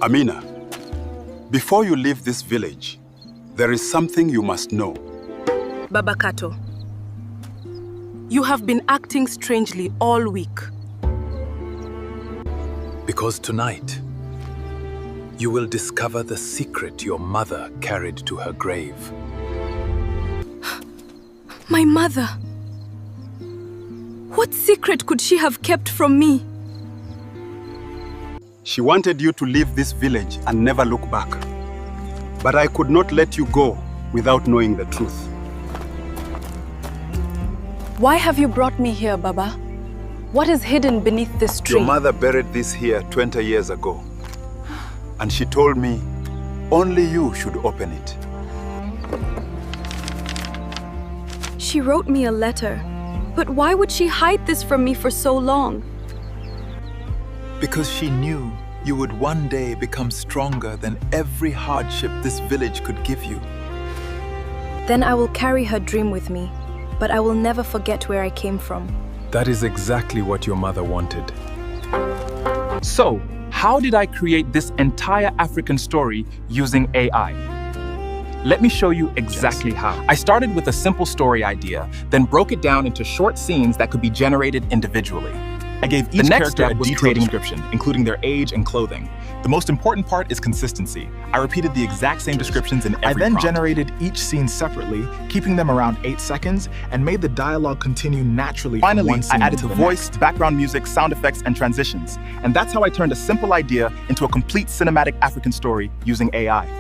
Amina, before you leave this village, there is something you must know. Baba Kato, you have been acting strangely all week. Because tonight, you will discover the secret your mother carried to her grave. My mother? What secret could she have kept from me? She wanted you to leave this village and never look back. But I could not let you go without knowing the truth. Why have you brought me here, Baba? What is hidden beneath this tree? Your mother buried this here 20 years ago. And she told me only you should open it. She wrote me a letter. But why would she hide this from me for so long? Because she knew you would one day become stronger than every hardship this village could give you. Then I will carry her dream with me, but I will never forget where I came from. That is exactly what your mother wanted. So, how did I create this entire African story using AI? Let me show you exactly how. I started with a simple story idea, then broke it down into short scenes that could be generated individually. I gave each character a detailed description, including their age and clothing. The most important part is consistency. I repeated the exact same descriptions in every I then prompt. generated each scene separately, keeping them around 8 seconds, and made the dialogue continue naturally from Finally, one I scene added to the the voice, next. background music, sound effects, and transitions. And that's how I turned a simple idea into a complete cinematic African story using AI.